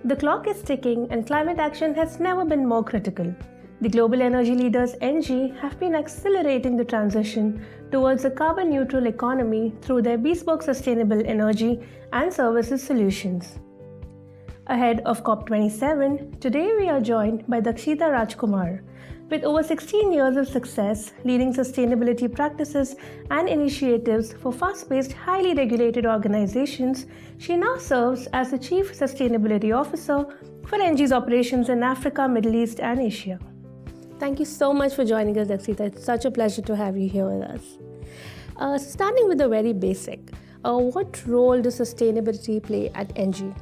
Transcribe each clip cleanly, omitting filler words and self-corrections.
The clock is ticking and climate action has never been more critical. The global energy leaders Engie have been accelerating the transition towards a carbon-neutral economy through their bespoke sustainable energy and services solutions. Ahead of COP27, today we are joined by Daxita Rajcoomar. With over 16 years of success leading sustainability practices and initiatives for fast-paced, highly regulated organizations, she now serves as the Chief Sustainability Officer for Engie's operations in Africa, Middle East, and Asia. Thank you so much for joining us, Daxita. It's such a pleasure to have you here with us. Starting with the very basic, what role does sustainability play at Engie?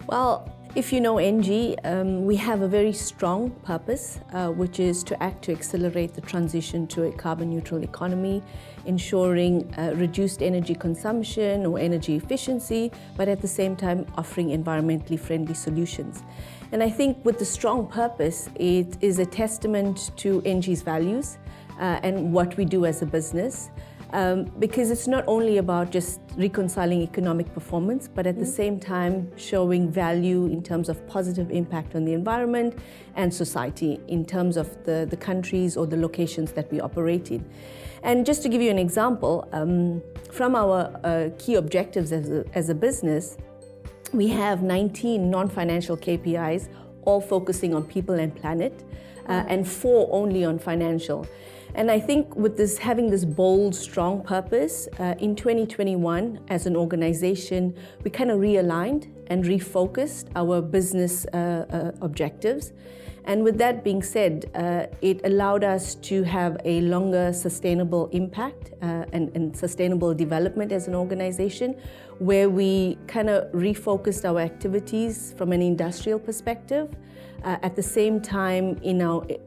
Well, if you know Engie, we have a very strong purpose, which is to act to accelerate the transition to a carbon-neutral economy, ensuring reduced energy consumption or energy efficiency, but at the same time offering environmentally friendly solutions. And I think with the strong purpose, it is a testament to Engie's values and what we do as a business. Because it's not only about just reconciling economic performance, but at the same time showing value in terms of positive impact on the environment and society in terms of the countries or the locations that we operate in. And just to give you an example, from our key objectives as a business, we have 19 non-financial KPIs, all focusing on people and planet, and 4 only on financial. And I think with this, having this bold, strong purpose, in 2021, as an organization, we kind of realigned and refocused our business objectives. And with that being said, it allowed us to have a longer sustainable impact and sustainable development as an organization, where we kind of refocused our activities from an industrial perspective. At the same time,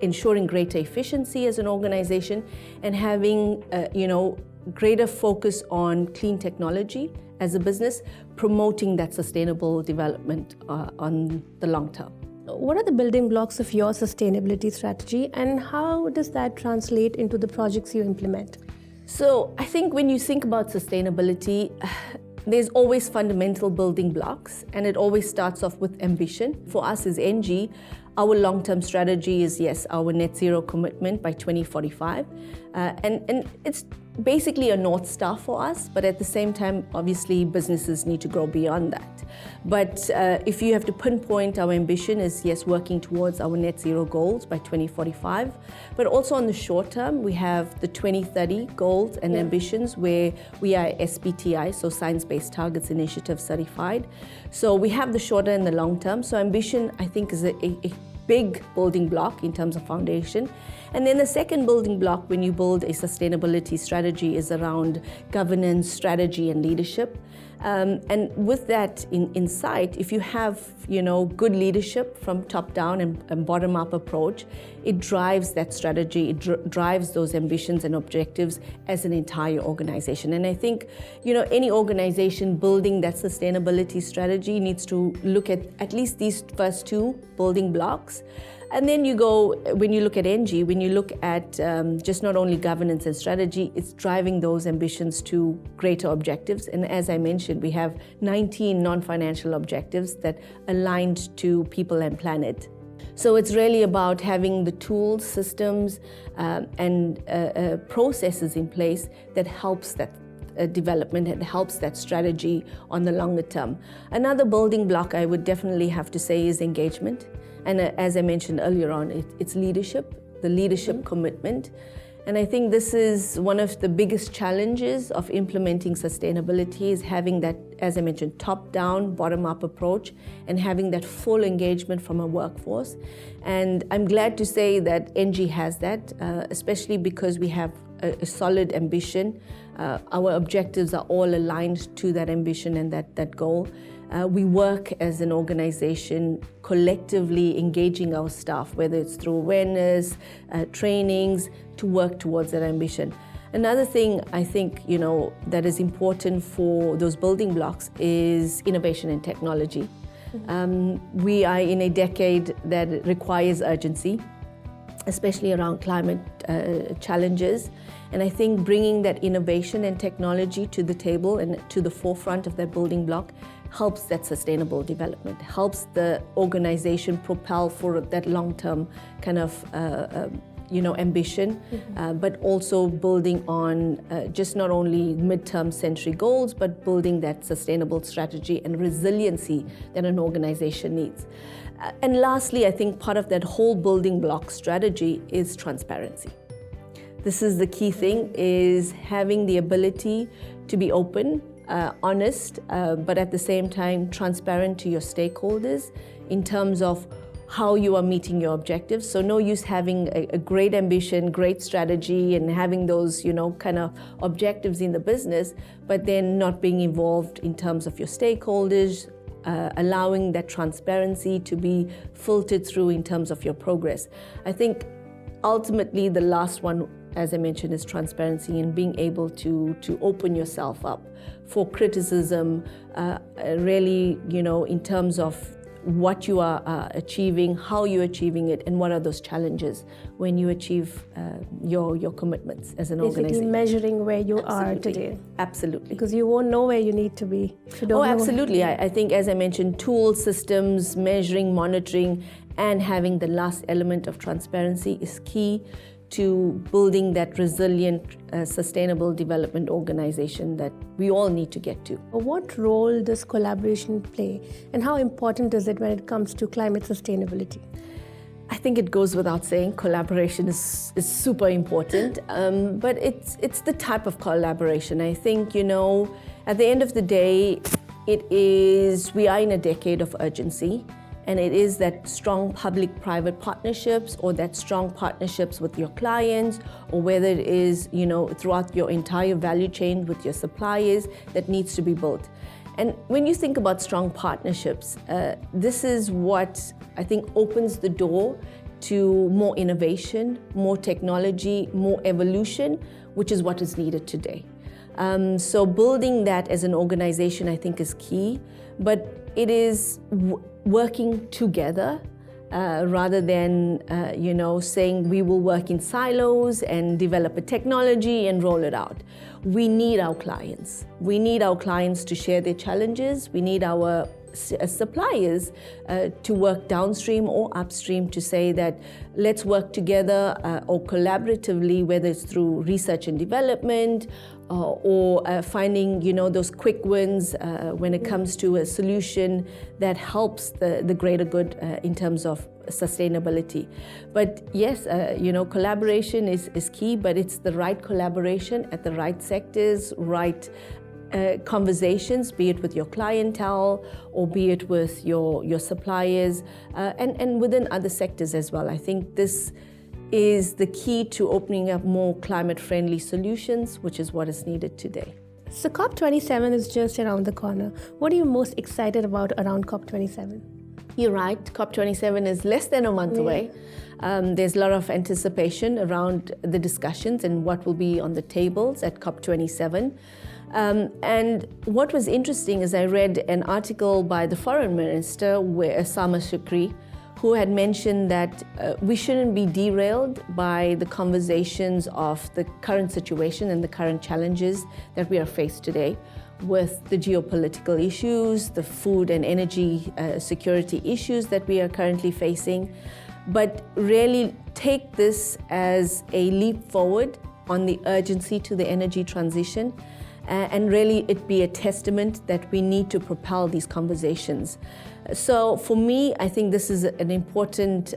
ensuring greater efficiency as an organization and having, greater focus on clean technology as a business, promoting that sustainable development on the long term. What are the building blocks of your sustainability strategy, and how does that translate into the projects you implement? So I think when you think about sustainability, there's always fundamental building blocks, and it always starts off with ambition. For us as Engie, our long-term strategy is, yes, our net zero commitment by 2045. And it's basically a North Star for us, but at the same time, obviously, businesses need to grow beyond that. But if you have to pinpoint, our ambition is, yes, working towards our net zero goals by 2045. But also on the short term, we have the 2030 goals and ambitions, where we are SBTI, so Science-Based Targets Initiative certified. So we have the shorter and the long term. So ambition, I think, is a big building block in terms of foundation. And then the second building block when you build a sustainability strategy is around governance, strategy, and leadership. And with that in sight, if you have good leadership from top down and bottom up approach, it drives that strategy, it drives those ambitions and objectives as an entire organization. And I think any organization building that sustainability strategy needs to look at least these first 2 building blocks. And then when you look at Engie, when you look at just not only governance and strategy, it's driving those ambitions to greater objectives. And as I mentioned, we have 19 non-financial objectives that aligned to people and planet. So it's really about having the tools, systems, and processes in place that helps that development and helps that strategy on the longer term. Another building block I would definitely have to say is engagement. And as I mentioned earlier on, it's leadership, the leadership commitment. And I think this is one of the biggest challenges of implementing sustainability, is having that, as I mentioned, top-down, bottom-up approach, and having that full engagement from a workforce. And I'm glad to say that Engie has that, especially because we have a solid ambition. Our objectives are all aligned to that ambition and that goal. We work as an organization collectively engaging our staff, whether it's through awareness, trainings, to work towards that ambition. Another thing I think, that is important for those building blocks is innovation and technology. We are in a decade that requires urgency. especially around climate challenges. And I think bringing that innovation and technology to the table and to the forefront of that building block helps that sustainable development, helps the organization propel for that long-term kind of ambition, but also building on just not only midterm century goals, but building that sustainable strategy and resiliency that an organization needs. And lastly, I think part of that whole building block strategy is transparency. This is the key thing, is having the ability to be open, honest, but at the same time transparent to your stakeholders in terms of how you are meeting your objectives. So no use having a great ambition, great strategy, and having those, kind of objectives in the business, but then not being involved in terms of your stakeholders, allowing that transparency to be filtered through in terms of your progress. I think ultimately the last one, as I mentioned, is transparency and being able to open yourself up for criticism, really, in terms of what you are achieving, how you're achieving it, and what are those challenges when you achieve your commitments as an organization. Basically measuring where you are today. Absolutely. Because you won't know where you need to be if you don't know. Absolutely. I think, as I mentioned, tools, systems, measuring, monitoring, and having the last element of transparency is key to building that resilient, sustainable development organization that we all need to get to. What role does collaboration play, and how important is it when it comes to climate sustainability? I think it goes without saying, collaboration is super important, but it's the type of collaboration. I think, at the end of the day, we are in a decade of urgency. And it is that strong public-private partnerships, or that strong partnerships with your clients, or whether it is, throughout your entire value chain with your suppliers, that needs to be built. And when you think about strong partnerships, this is what I think opens the door to more innovation, more technology, more evolution, which is what is needed today. So building that as an organization, I think, is key, but it is working together rather than, saying we will work in silos and develop a technology and roll it out. We need our clients. We need our clients to share their challenges. We need our suppliers to work downstream or upstream to say that let's work together or collaboratively, whether it's through research and development or finding, those quick wins when it comes to a solution that helps the greater good in terms of sustainability. But yes, collaboration is key, but it's the right collaboration at the right sectors, right conversations, be it with your clientele or be it with your suppliers and within other sectors as well. I think this is the key to opening up more climate-friendly solutions, which is what is needed today. So COP27 is just around the corner. What are you most excited about around COP27? You're right, COP27 is less than a month away. There's a lot of anticipation around the discussions and what will be on the tables at COP27. And what was interesting is I read an article by the foreign minister, Sama Shukri, who had mentioned that we shouldn't be derailed by the conversations of the current situation and the current challenges that we are faced today with the geopolitical issues, the food and energy security issues that we are currently facing, but really take this as a leap forward on the urgency to the energy transition. And really it be a testament that we need to propel these conversations. So for me, I think this is an important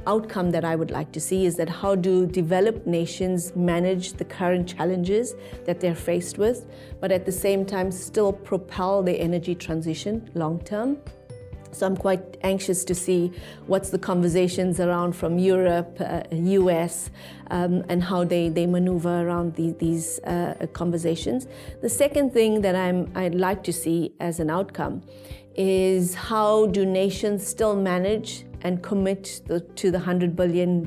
outcome that I would like to see, is that how do developed nations manage the current challenges that they're faced with, but at the same time still propel their energy transition long term. So I'm quite anxious to see what's the conversations around from Europe, US, and how they maneuver around these conversations. The second thing that I'd like to see as an outcome is how do nations still manage and commit to the $100 billion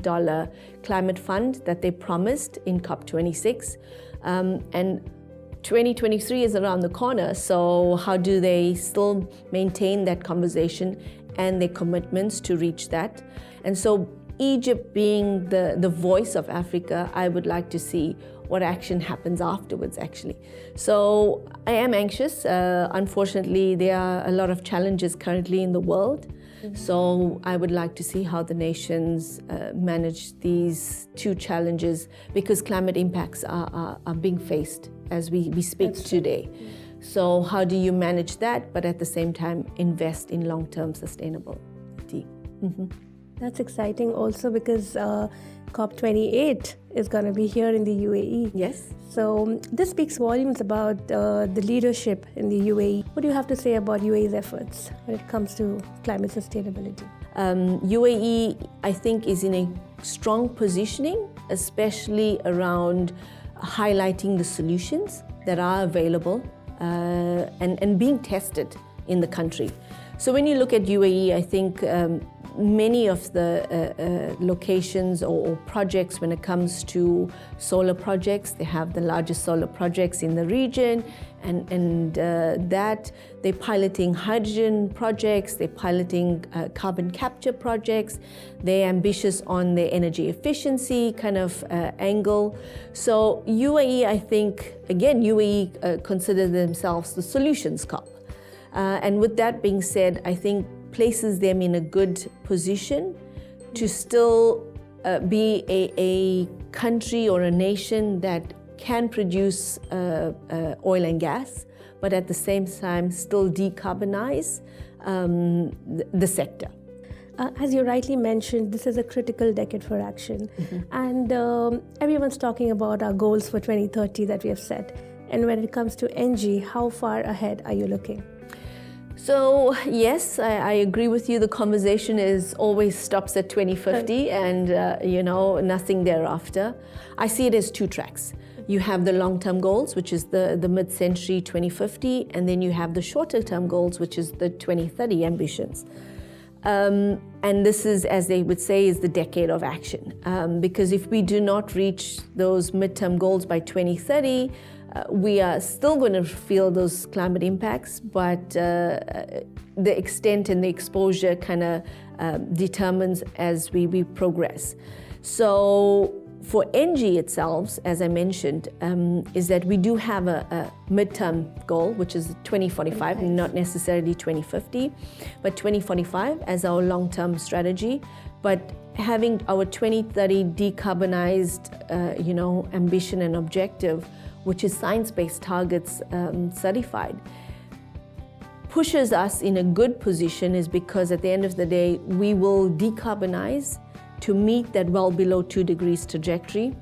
climate fund that they promised in COP26. And 2023 is around the corner, so how do they still maintain that conversation and their commitments to reach that? And so Egypt being the voice of Africa, I would like to see what action happens afterwards, actually. So I am anxious. Unfortunately, there are a lot of challenges currently in the world. So I would like to see how the nations manage these two challenges, because climate impacts are being faced as we speak today. So how do you manage that, but at the same time invest in long-term sustainability? That's exciting also because COP28 is going to be here in the UAE. Yes. So this speaks volumes about the leadership in the UAE. What do you have to say about UAE's efforts when it comes to climate sustainability? UAE, I think, is in a strong positioning, especially around highlighting the solutions that are available and being tested in the country. So when you look at UAE, I think many of the locations or projects, when it comes to solar projects, they have the largest solar projects in the region, and that they're piloting hydrogen projects, they're piloting carbon capture projects, they're ambitious on their energy efficiency kind of angle. So UAE, I think, again, UAE consider themselves the solutions COP. And with that being said, I think places them in a good position to still be a country or a nation that can produce oil and gas, but at the same time still decarbonize the sector. As you rightly mentioned, this is a critical decade for action. And everyone's talking about our goals for 2030 that we have set. And when it comes to Engie, how far ahead are you looking? So yes, I agree with you. The conversation is always stops at 2050 and nothing thereafter. I see it as two tracks. You have the long-term goals, which is the mid-century 2050, and then you have the shorter-term goals, which is the 2030 ambitions. And this is, as they would say, is the decade of action. Because if we do not reach those mid-term goals by 2030, we are still going to feel those climate impacts, but the extent and the exposure kind of determines as we progress. So for Engie itself, as I mentioned, is that we do have a midterm goal, which is 2045, not necessarily 2050, but 2045 as our long-term strategy. But having our 2030 decarbonized, ambition and objective, which is science-based targets certified, pushes us in a good position, is because at the end of the day, we will decarbonize to meet that well below 2 degrees trajectory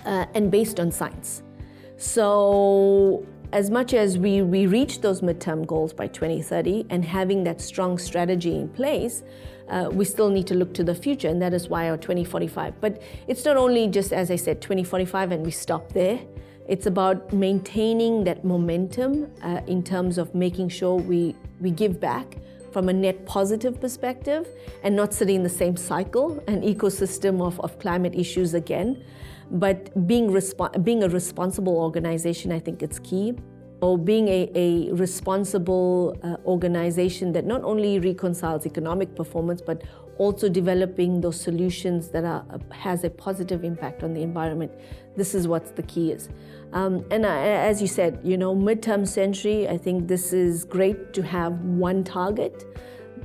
and based on science. So as much as we reach those midterm goals by 2030 and having that strong strategy in place, we still need to look to the future, and that is why our 2045. But it's not only just, as I said, 2045 and we stop there. It's about maintaining that momentum in terms of making sure we give back from a net positive perspective and not sitting in the same cycle and ecosystem of climate issues again. But being a responsible organization, I think it's key. Or being a responsible organization that not only reconciles economic performance, but also developing those solutions that has a positive impact on the environment. This is what the key is. As you said, midterm century, I think this is great to have one target,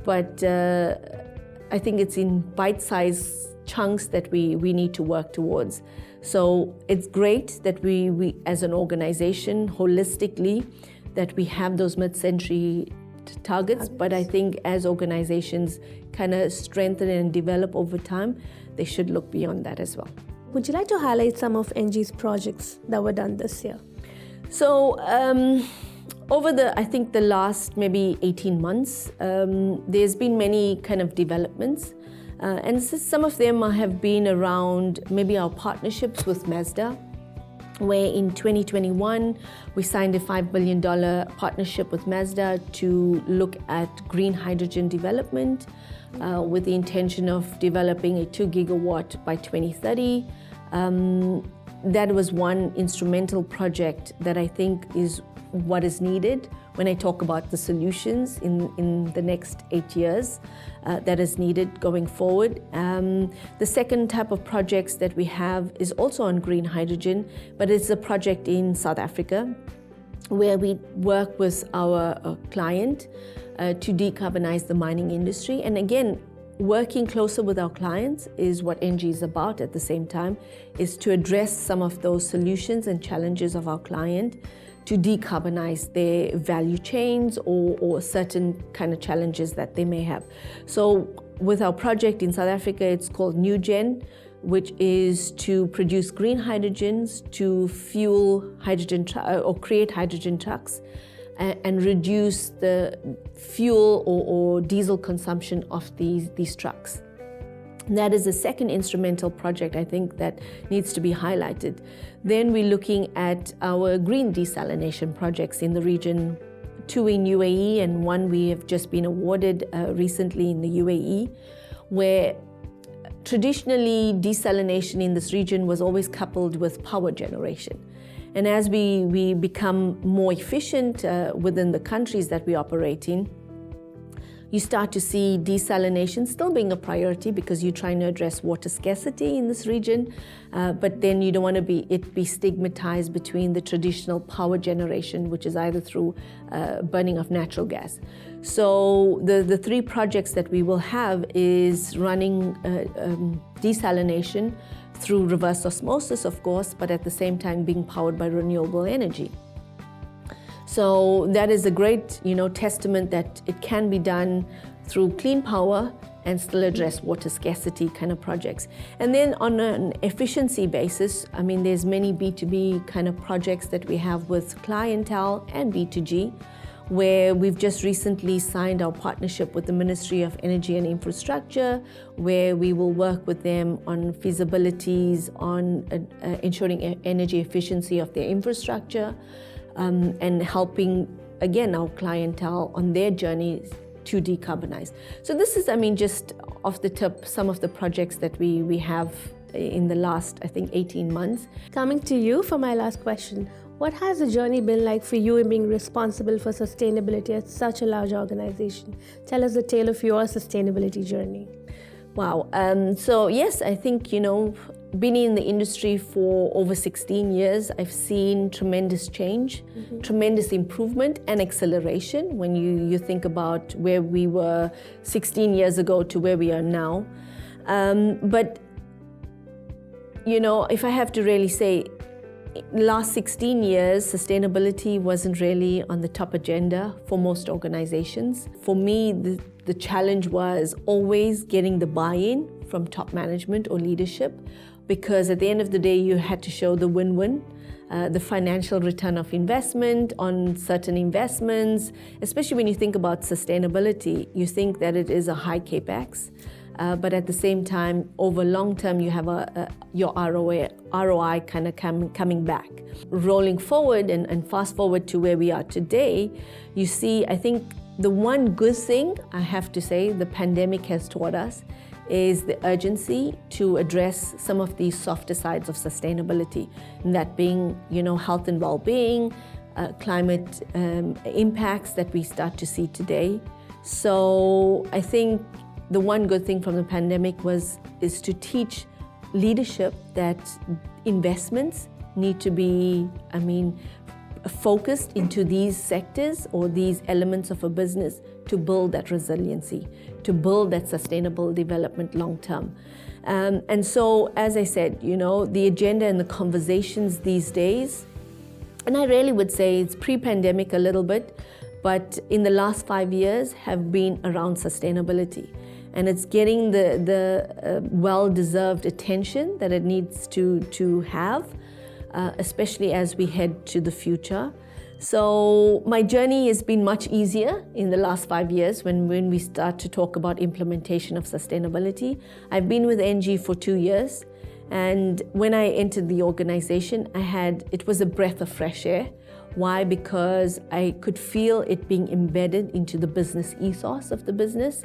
but I think it's in bite-sized chunks that we need to work towards. So it's great that we as an organization, holistically, that we have those mid-century targets, but I think as organizations kind of strengthen and develop over time, they should look beyond that as well. Would you like to highlight some of Engie's projects that were done this year? So over the last maybe 18 months, there's been many kind of developments. And some of them have been around maybe our partnerships with Mazda, where in 2021, we signed a $5 billion partnership with Mazda to look at green hydrogen development with the intention of developing a 2 gigawatt by 2030. that was one instrumental project that I think is what is needed when I talk about the solutions in the next 8 years that is needed going forward. The second type of projects that we have is also on green hydrogen, but it's a project in South Africa where we work with our client to decarbonize the mining industry. And again, working closer with our clients is what Engie is about at the same time, is to address some of those solutions and challenges of our client to decarbonize their value chains or certain kind of challenges that they may have. So with our project in South Africa, it's called NewGen, which is to produce green hydrogens to fuel hydrogen or create hydrogen trucks and reduce the fuel or diesel consumption of these trucks. And that is the second instrumental project I think that needs to be highlighted. Then we're looking at our green desalination projects in the region, 2 in UAE and 1 we have just been awarded recently in the UAE, where traditionally desalination in this region was always coupled with power generation. And as we become more efficient within the countries that we operate in, you start to see desalination still being a priority because you're trying to address water scarcity in this region, but then you don't want to be stigmatized between the traditional power generation, which is either through burning of natural gas. So the 3 projects that we will have is running desalination through reverse osmosis, of course, but at the same time being powered by renewable energy. So that is a great, testament that it can be done through clean power and still address water scarcity kind of projects. And then on an efficiency basis, there's many B2B kind of projects that we have with clientele and B2G, where we've just recently signed our partnership with the Ministry of Energy and Infrastructure, where we will work with them on feasibilities, on ensuring energy efficiency of their infrastructure, and helping, again, our clientele on their journey to decarbonize. So this is, just off the tip, some of the projects that we have in the last, 18 months. Coming to you for my last question, what has the journey been like for you in being responsible for sustainability at such a large organization? Tell us the tale of your sustainability journey. Wow. So yes, I think, being in the industry for over 16 years, I've seen tremendous change, tremendous improvement and acceleration when you think about where we were 16 years ago to where we are now. But, if I have to really say, last 16 years, sustainability wasn't really on the top agenda for most organizations. For me, the challenge was always getting the buy-in from top management or leadership, because at the end of the day, you had to show the win-win, the financial return of investment on certain investments. Especially when you think about sustainability, you think that it is a high capex, but at the same time, over long term, you have your ROI kind of coming back. Rolling forward and fast forward to where we are today, you see, I think the one good thing I have to say the pandemic has taught us is the urgency to address some of these softer sides of sustainability, and that being, health and well-being, climate impacts that we start to see today. So I think the one good thing from the pandemic is to teach leadership that investments need to be, focused into these sectors or these elements of a business to build that resiliency, to build that sustainable development long term. And so, as I said, the agenda and the conversations these days, and I really would say it's pre-pandemic a little bit, but in the last 5 years have been around sustainability. And it's getting the well-deserved attention that it needs to have, especially as we head to the future. So my journey has been much easier in the last 5 years when we start to talk about implementation of sustainability. I've been with Engie for 2 years, and when I entered the organization, it was a breath of fresh air. Why? Because I could feel it being embedded into the business ethos of the business,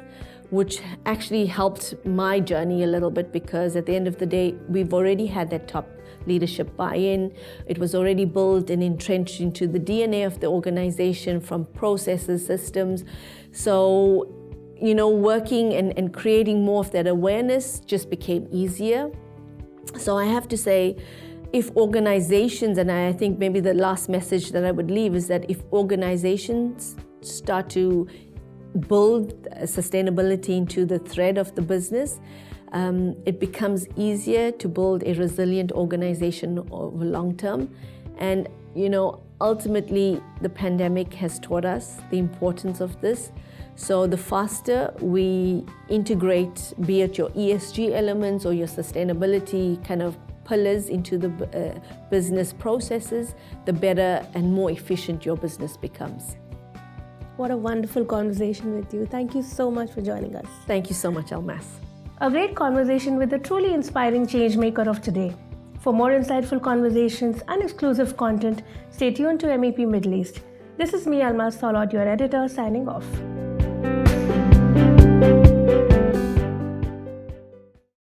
which actually helped my journey a little bit, because at the end of the day, we've already had that leadership buy-in. It was already built and entrenched into the DNA of the organization, from processes, systems. So, working and creating more of that awareness just became easier. So I have to say, if organizations, and I think maybe the last message that I would leave is that if organizations start to build sustainability into the thread of the business, it becomes easier to build a resilient organization over long term. And, ultimately, the pandemic has taught us the importance of this. So the faster we integrate, be it your ESG elements or your sustainability kind of pillars into the business processes, the better and more efficient your business becomes. What a wonderful conversation with you. Thank you so much for joining us. Thank you so much, Almas. A great conversation with a truly inspiring change maker of today. For more insightful conversations and exclusive content, stay tuned to MEP Middle East. This is me, Almas Tholot, your editor, signing off.